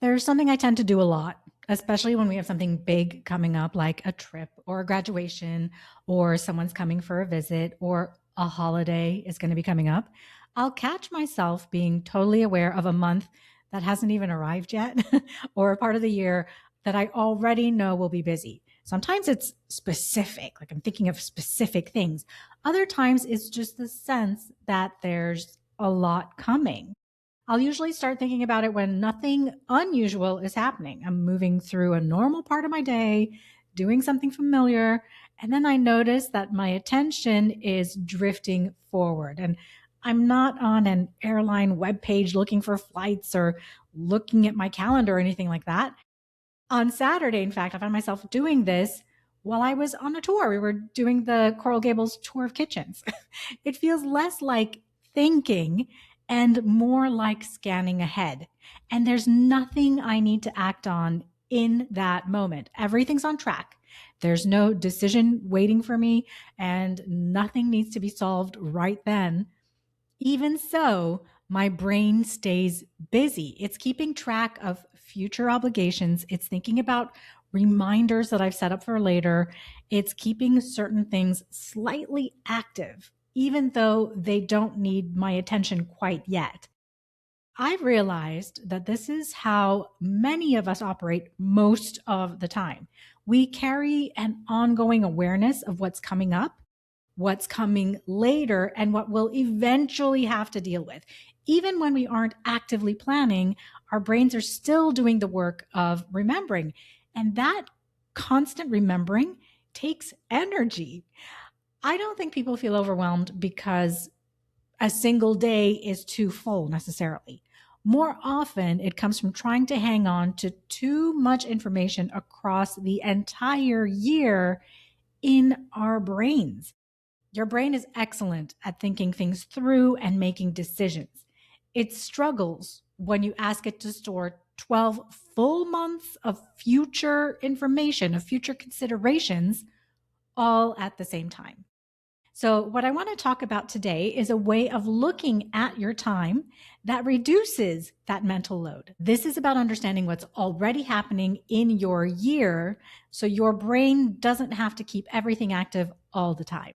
There's something I tend to do a lot, especially when we have something big coming up, like a trip or a graduation, or someone's coming for a visit, or a holiday is going to be coming up. I'll catch myself being totally aware of a month that hasn't even arrived yet, or a part of the year that I already know will be busy. Sometimes it's specific, like I'm thinking of specific things. Other times it's just the sense that there's a lot coming. I'll usually start thinking about it when nothing unusual is happening. I'm moving through a normal part of my day, doing something familiar, and then I notice that my attention is drifting forward. And I'm not on an airline webpage looking for flights or looking at my calendar or anything like that. On Saturday, in fact, I found myself doing this while I was on a tour. We were doing the Coral Gables tour of kitchens. It feels less like thinking and more like scanning ahead. And there's nothing I need to act on in that moment. Everything's on track. There's no decision waiting for me, and nothing needs to be solved right then. Even so, my brain stays busy. It's keeping track of future obligations. It's thinking about reminders that I've set up for later. It's keeping certain things slightly active, even though they don't need my attention quite yet. I've realized that this is how many of us operate most of the time. We carry an ongoing awareness of what's coming up, what's coming later, and what we'll eventually have to deal with. Even when we aren't actively planning, our brains are still doing the work of remembering. And that constant remembering takes energy. I don't think people feel overwhelmed because a single day is too full necessarily. More often, it comes from trying to hang on to too much information across the entire year in our brains. Your brain is excellent at thinking things through and making decisions. It struggles when you ask it to store 12 full months of future information, of future considerations, all at the same time. So, what I want to talk about today is a way of looking at your time that reduces that mental load. This is about understanding what's already happening in your year so your brain doesn't have to keep everything active all the time.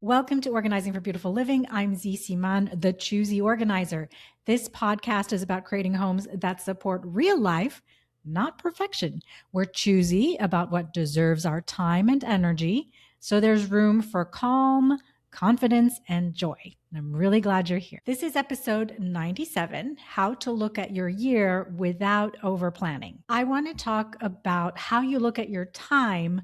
Welcome to Organizing for Beautiful Living. I'm Z Siman, the Choosy Organizer. This podcast is about creating homes that support real life, not perfection. We're choosy about what deserves our time and energy, so there's room for calm, confidence, and joy. And I'm really glad you're here. This is episode 97, How to Look at Your Year Without Overplanning. I want to talk about how you look at your time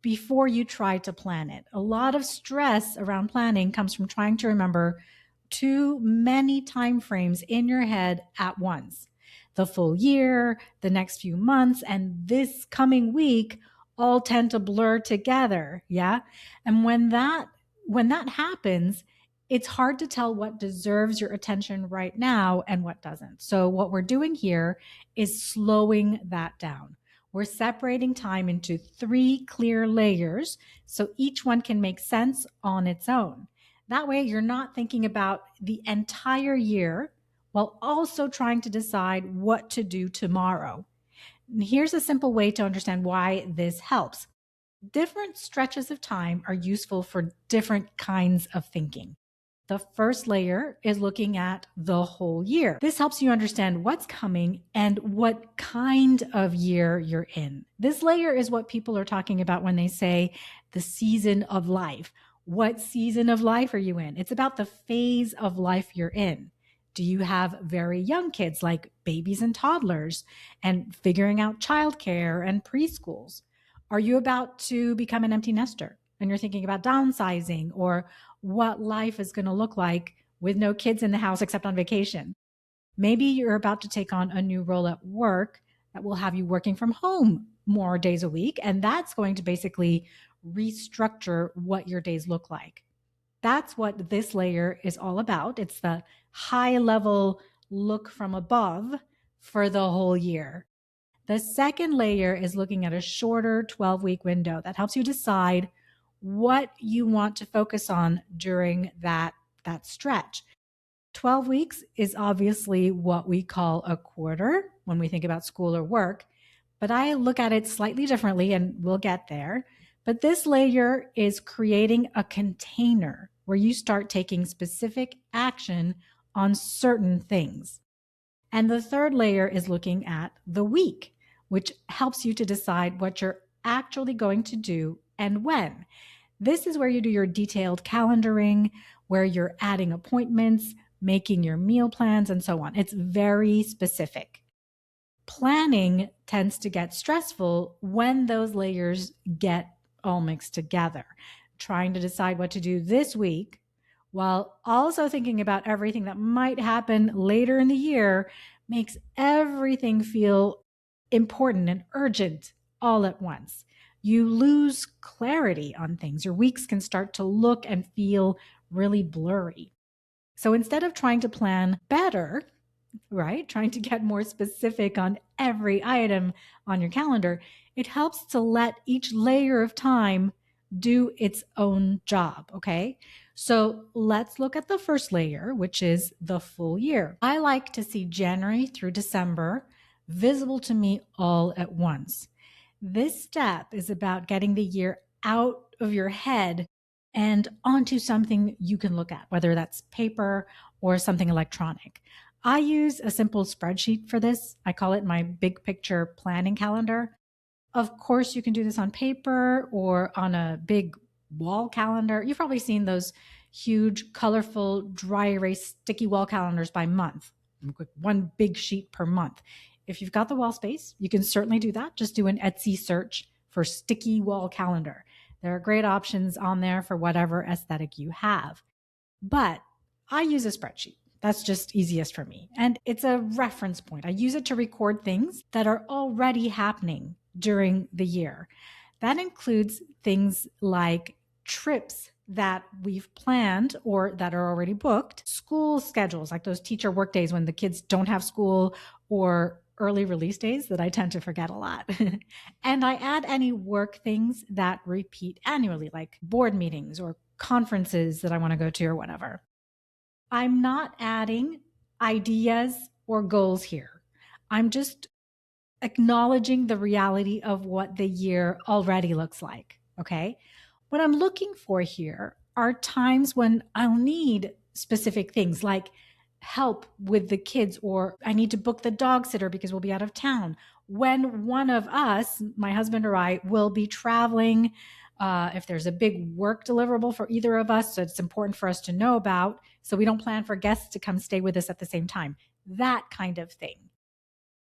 before you try to plan it. A lot of stress around planning comes from trying to remember too many time frames in your head at once. The full year, the next few months, and this coming week all tend to blur together. Yeah. And when that happens, it's hard to tell what deserves your attention right now and what doesn't. So what we're doing here is slowing that down. We're separating time into 3 clear layers so each one can make sense on its own. That way, you're not thinking about the entire year while also trying to decide what to do tomorrow. And here's a simple way to understand why this helps. Different stretches of time are useful for different kinds of thinking. The first layer is looking at the whole year. This helps you understand what's coming and what kind of year you're in. This layer is what people are talking about when they say the season of life. What season of life are you in? It's about the phase of life you're in. Do you have very young kids like babies and toddlers and figuring out childcare and preschools? Are you about to become an empty nester and you're thinking about downsizing or what life is going to look like with no kids in the house except on vacation? Maybe you're about to take on a new role at work that will have you working from home more days a week. And that's going to basically restructure what your days look like. That's what this layer is all about. It's the high level look from above for the whole year. The second layer is looking at a shorter 12-week window that helps you decide what you want to focus on during that stretch. 12 weeks is obviously what we call a quarter when we think about school or work, but I look at it slightly differently and we'll get there. But this layer is creating a container where you start taking specific action on certain things. And the third layer is looking at the week, which helps you to decide what you're actually going to do and when. This is where you do your detailed calendaring, where you're adding appointments, making your meal plans, and so on. It's very specific. Planning tends to get stressful when those layers get all mixed together. Trying to decide what to do this week while also thinking about everything that might happen later in the year makes everything feel important and urgent all at once. You lose clarity on things. Your weeks can start to look and feel really blurry. So instead of trying to plan better, right, trying to get more specific on every item on your calendar, it helps to let each layer of time do its own job. Okay. So let's look at the first layer, which is the full year. I like to see January through December visible to me all at once. This step is about getting the year out of your head and onto something you can look at, whether that's paper or something electronic. I use a simple spreadsheet for this. I call it my big picture planning calendar. Of course, you can do this on paper or on a big wall calendar. You've probably seen those huge, colorful, dry erase sticky wall calendars by month, one big sheet per month. If you've got the wall space, you can certainly do that. Just do an Etsy search for sticky wall calendar. There are great options on there for whatever aesthetic you have. But I use a spreadsheet. That's just easiest for me. And it's a reference point. I use it to record things that are already happening during the year. That includes things like trips that we've planned or that are already booked, school schedules, like those teacher work days when the kids don't have school, or early release days that I tend to forget a lot. And I add any work things that repeat annually, like board meetings or conferences that I want to go to or whatever. I'm not adding ideas or goals here. I'm just acknowledging the reality of what the year already looks like. Okay. What I'm looking for here are times when I'll need specific things like help with the kids, or I need to book the dog sitter because we'll be out of town. When one of us, my husband or I, will be traveling, if there's a big work deliverable for either of us, so it's important for us to know about, so we don't plan for guests to come stay with us at the same time. That kind of thing.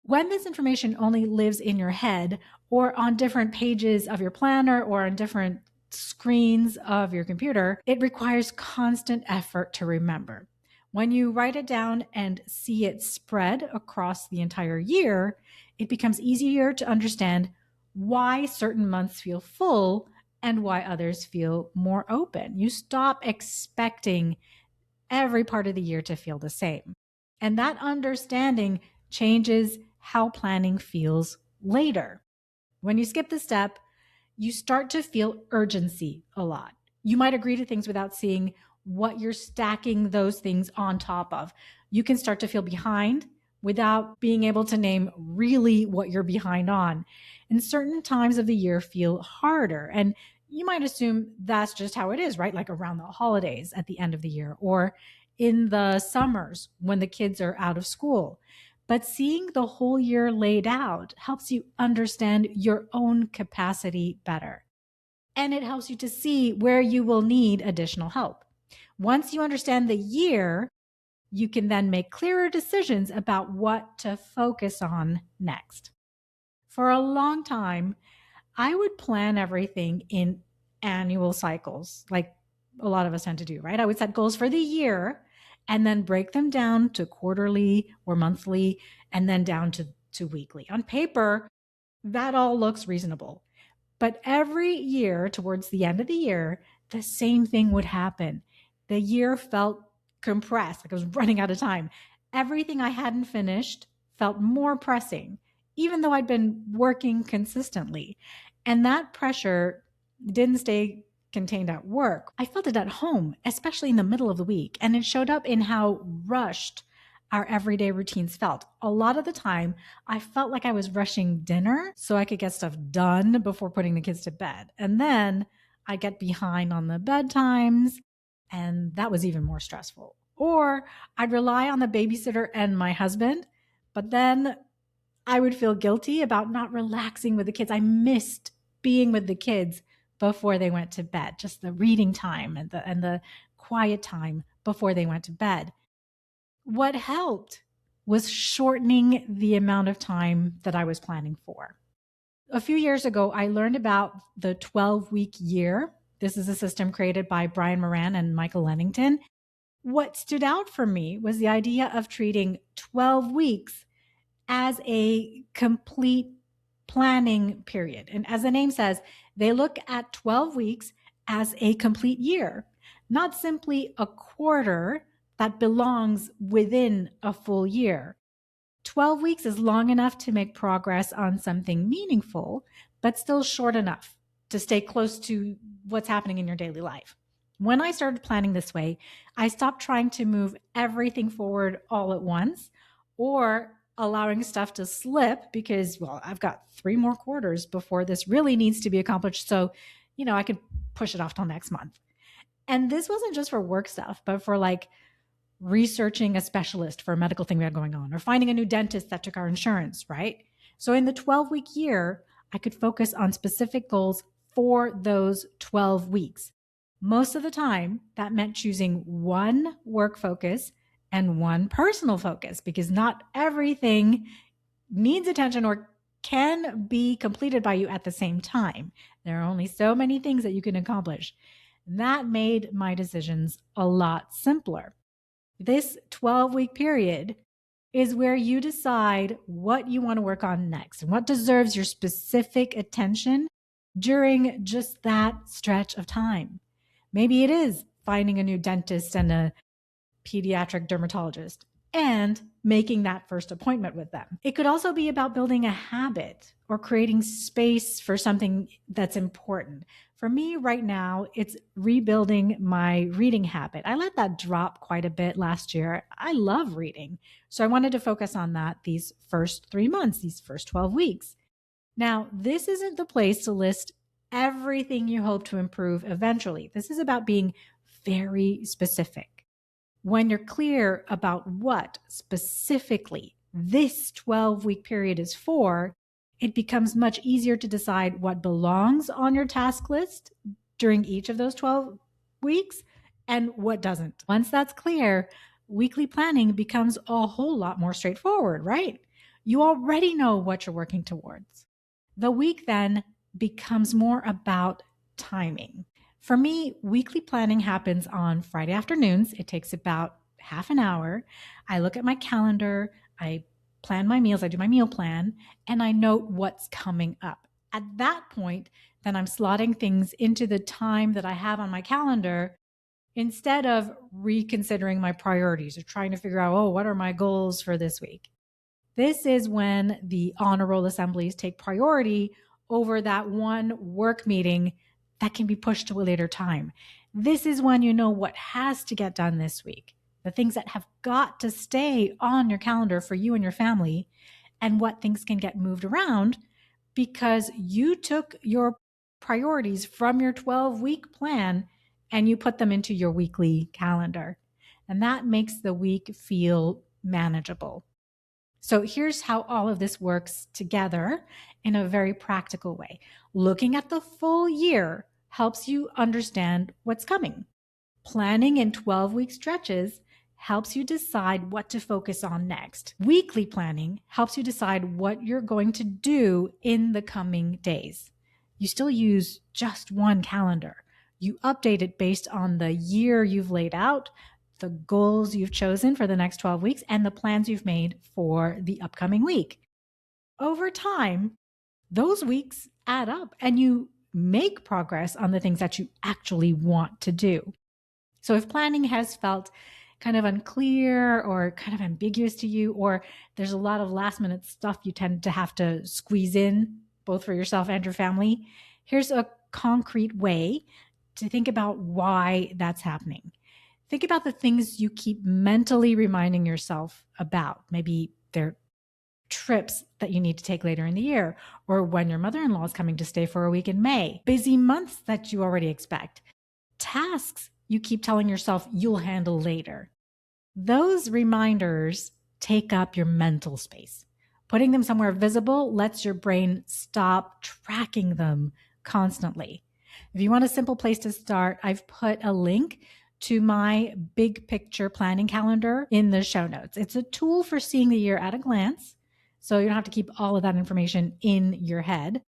When this information only lives in your head or on different pages of your planner or on different screens of your computer, it requires constant effort to remember. When you write it down and see it spread across the entire year, it becomes easier to understand why certain months feel full and why others feel more open. You stop expecting every part of the year to feel the same. And that understanding changes how planning feels later. When you skip the step, you start to feel urgency a lot. You might agree to things without seeing what you're stacking those things on top of. You can start to feel behind without being able to name really what you're behind on. And certain times of the year feel harder. And you might assume that's just how it is, right? Like around the holidays at the end of the year or in the summers when the kids are out of school. But seeing the whole year laid out helps you understand your own capacity better. And it helps you to see where you will need additional help. Once you understand the year, you can then make clearer decisions about what to focus on next. For a long time, I would plan everything in annual cycles, like a lot of us tend to do, right? I would set goals for the year and then break them down to quarterly or monthly and then down to weekly. On paper, that all looks reasonable. But every year, towards the end of the year, the same thing would happen. The year felt compressed, like I was running out of time. Everything I hadn't finished felt more pressing, even though I'd been working consistently. And that pressure didn't stay contained at work. I felt it at home, especially in the middle of the week. And it showed up in how rushed our everyday routines felt. A lot of the time, I felt like I was rushing dinner so I could get stuff done before putting the kids to bed. And then I get behind on the bedtimes, and that was even more stressful. Or I'd rely on the babysitter and my husband, but then I would feel guilty about not relaxing with the kids. I missed being with the kids before they went to bed, just the reading time and the quiet time before they went to bed. What helped was shortening the amount of time that I was planning for. A few years ago, I learned about the 12-week year. This is a system created by Brian Moran and Michael Lennington. What stood out for me was the idea of treating 12 weeks as a complete planning period. And as the name says, they look at 12 weeks as a complete year, not simply a quarter that belongs within a full year. 12 weeks is long enough to make progress on something meaningful, but still short enough to stay close to what's happening in your daily life. When I started planning this way, I stopped trying to move everything forward all at once or allowing stuff to slip because, well, I've got 3 more quarters before this really needs to be accomplished. So, I could push it off till next month. And this wasn't just for work stuff, but for like researching a specialist for a medical thing we had going on, or finding a new dentist that took our insurance, right? So in the 12-week year, I could focus on specific goals for those 12 weeks. Most of the time, that meant choosing one work focus and one personal focus because not everything needs attention or can be completed by you at the same time. There are only so many things that you can accomplish. And that made my decisions a lot simpler. This 12-week period is where you decide what you want to work on next and what deserves your specific attention during just that stretch of time. Maybe it is finding a new dentist and a pediatric dermatologist and making that first appointment with them. It could also be about building a habit or creating space for something that's important. For me right now, it's rebuilding my reading habit. I let that drop quite a bit last year. I love reading. So I wanted to focus on that these first 3 months, these first 12 weeks. Now, this isn't the place to list everything you hope to improve eventually. This is about being very specific. When you're clear about what specifically this 12-week period is for, it becomes much easier to decide what belongs on your task list during each of those 12 weeks and what doesn't. Once that's clear, weekly planning becomes a whole lot more straightforward, right? You already know what you're working towards. The week then becomes more about timing. For me, weekly planning happens on Friday afternoons. It takes about half an hour. I look at my calendar, I plan my meals, I do my meal plan, and I note what's coming up. At that point, then I'm slotting things into the time that I have on my calendar instead of reconsidering my priorities or trying to figure out, what are my goals for this week? This is when the honor roll assemblies take priority over that one work meeting that can be pushed to a later time. This is when you know what has to get done this week, the things that have got to stay on your calendar for you and your family, and what things can get moved around because you took your priorities from your 12-week plan and you put them into your weekly calendar. And that makes the week feel manageable. So here's how all of this works together in a very practical way. Looking at the full year helps you understand what's coming. Planning in 12-week stretches helps you decide what to focus on next. Weekly planning helps you decide what you're going to do in the coming days. You still use just one calendar. You update it based on the year you've laid out, the goals you've chosen for the next 12 weeks, and the plans you've made for the upcoming week. Over time, those weeks add up and you make progress on the things that you actually want to do. So if planning has felt kind of unclear or kind of ambiguous to you, or there's a lot of last minute stuff you tend to have to squeeze in, both for yourself and your family, here's a concrete way to think about why that's happening. Think about the things you keep mentally reminding yourself about. Maybe they're trips that you need to take later in the year, or when your mother in law is coming to stay for a week in May, busy months that you already expect, tasks you keep telling yourself you'll handle later. Those reminders take up your mental space. Putting them somewhere visible lets your brain stop tracking them constantly. If you want a simple place to start, I've put a link to my big picture planning calendar in the show notes. It's a tool for seeing the year at a glance, so you don't have to keep all of that information in your head.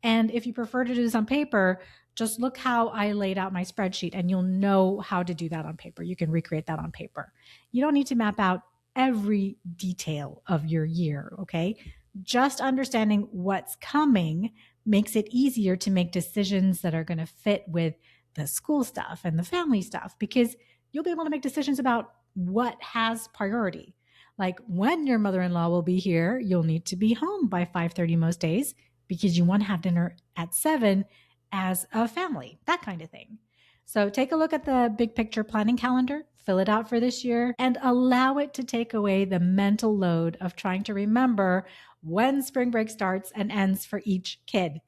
And if you prefer to do this on paper, just look how I laid out my spreadsheet and you'll know how to do that on paper. You can recreate that on paper. You don't need to map out every detail of your year, okay? Just understanding what's coming makes it easier to make decisions that are going to fit with the school stuff and the family stuff, because you'll be able to make decisions about what has priority. Like when your mother-in-law will be here, you'll need to be home by 5:30 most days because you want to have dinner at 7 as a family, that kind of thing. So take a look at the big picture planning calendar, fill it out for this year, and allow it to take away the mental load of trying to remember when spring break starts and ends for each kid.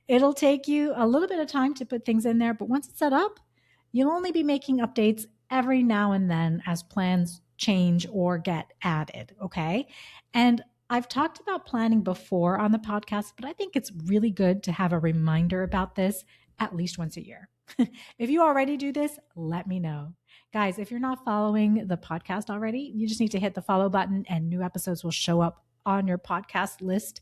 It'll take you a little bit of time to put things in there, but once it's set up, you'll only be making updates every now and then as plans change or get added, okay? And I've talked about planning before on the podcast, but I think it's really good to have a reminder about this at least once a year. If you already do this, let me know. Guys, if you're not following the podcast already, you just need to hit the follow button and new episodes will show up on your podcast list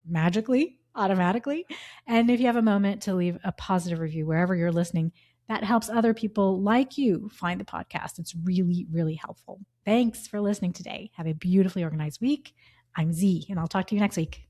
magically, automatically. And if you have a moment to leave a positive review wherever you're listening, that helps other people like you find the podcast. It's really, really helpful. Thanks for listening today. Have a beautifully organized week. I'm Z, and I'll talk to you next week.